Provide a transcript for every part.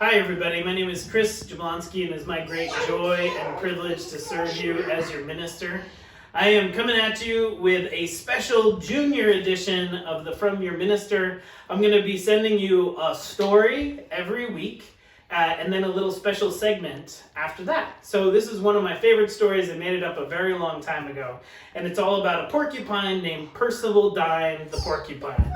Hi everybody, my name is Chris Jablonski and it's my great joy and privilege to serve you as your minister. I am coming at you with a special junior edition of the From Your Minister. I'm going to be sending you a story every week and then a little special segment after that. So this is one of my favorite stories. I made it up a very long time ago. And it's all about a porcupine named Percival Dine the porcupine.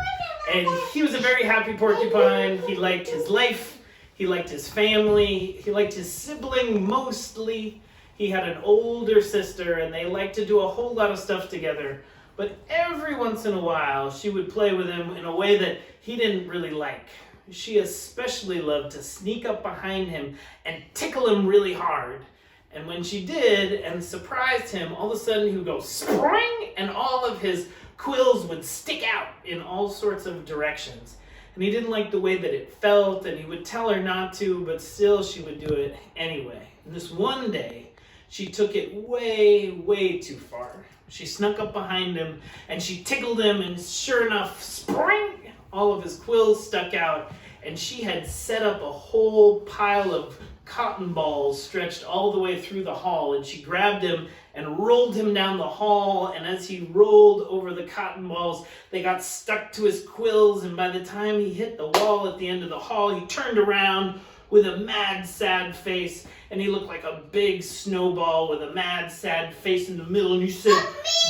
And he was a very happy porcupine. He liked his life. He liked his family. He liked his sibling mostly. He had an older sister and they liked to do a whole lot of stuff together. But every once in a while, she would play with him in a way that he didn't really like. She especially loved to sneak up behind him and tickle him really hard. And when she did and surprised him, all of a sudden he would go spring and all of his quills would stick out in all sorts of directions. And he didn't like the way that it felt, and he would tell her not to, but still she would do it anyway. And this one day, she took it way, way too far. She snuck up behind him, and she tickled him, and sure enough, spring! All of his quills stuck out, and she had set up a whole pile of cotton balls stretched all the way through the hall, and she grabbed him and rolled him down the hall, and as he rolled over the cotton balls, they got stuck to his quills, and by the time he hit the wall at the end of the hall, he turned around with a mad, sad face, and he looked like a big snowball with a mad, sad face in the middle, and he said,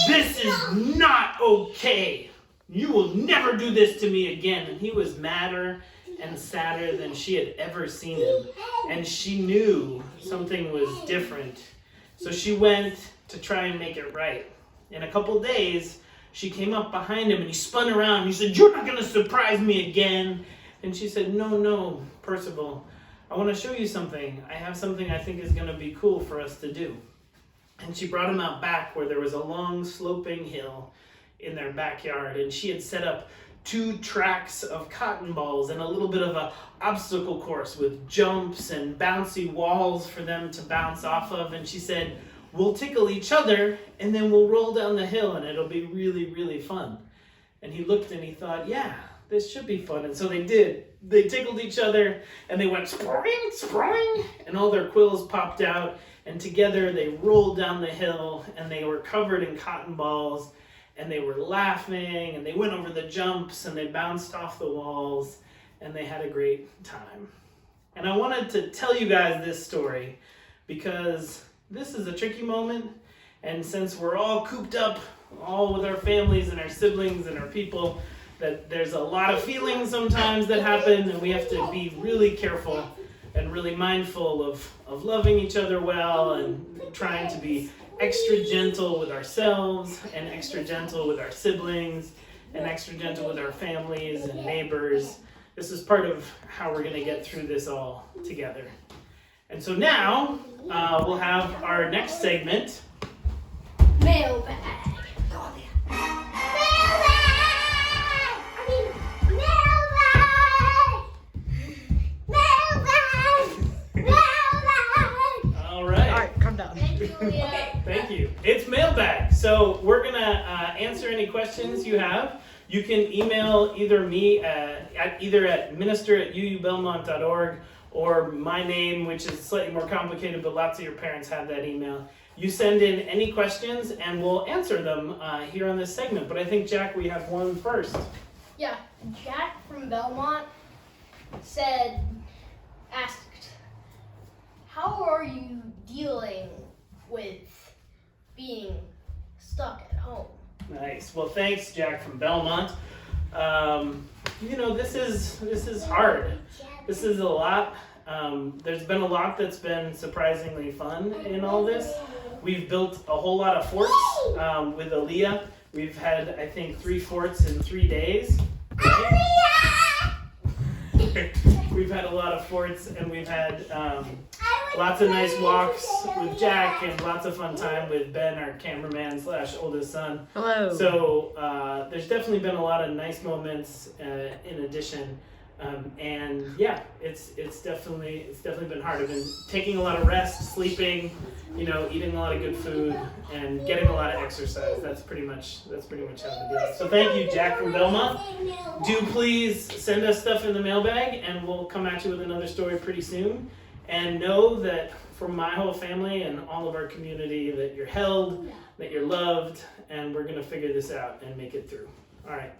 "This is not okay. You will never do this to me again." And he was madder and sadder than she had ever seen him, and she knew something was different. So she went to try and make it right. In a couple days, she came up behind him and he spun around and he said, "You're not going to surprise me again." And she said, No, Percival, I want to show you something. I have something I think is going to be cool for us to do. And she brought him out back where there was a long sloping hill in their backyard, and she had set up 2 tracks of cotton balls and a little bit of a obstacle course with jumps and bouncy walls for them to bounce off of. And she said, "We'll tickle each other and then we'll roll down the hill and it'll be really, really fun." And he looked and he thought, yeah, this should be fun. And so they did. They tickled each other and they went spring, spring, and all their quills popped out, and together they rolled down the hill and they were covered in cotton balls. And they were laughing, and they went over the jumps, and they bounced off the walls, and they had a great time. And I wanted to tell you guys this story because this is a tricky moment, and since we're all cooped up, all with our families and our siblings and our people, that there's a lot of feelings sometimes that happen, and we have to be really careful and really mindful of loving each other well and trying to be extra gentle with ourselves and extra gentle with our siblings and extra gentle with our families and neighbors. This is part of how we're going to get through this all together. And so now we'll have our next segment. Mailbag. Thank you. It's mailbag. So we're going to answer any questions you have. You can email either me at minister@uubelmont.org or my name, which is slightly more complicated, but lots of your parents have that email. You send in any questions and we'll answer them here on this segment. But I think, Jack, we have one first. Yeah, Jack from Belmont asked, how are you dealing with being stuck at home? Nice. Well, thanks, Jack from Belmont. This is hard. This is a lot. There's been a lot that's been surprisingly fun in all this. We've built a whole lot of forts with Aaliyah. We've had, I think, 3 forts in 3 days. We've had a lot of forts, and we've had lots of nice walks with Jack and lots of fun time with Ben, our cameraman / oldest son. Hello. So there's definitely been a lot of nice moments in addition. And yeah, it's definitely been hard. I've been taking a lot of rest, sleeping, eating a lot of good food, and getting a lot of exercise. That's pretty much how I've been doing. So thank you, Jack from Belmont. Do please send us stuff in the mailbag, and we'll come at you with another story pretty soon. And know that from my whole family and all of our community that you're held, that you're loved, and we're gonna figure this out and make it through. All right.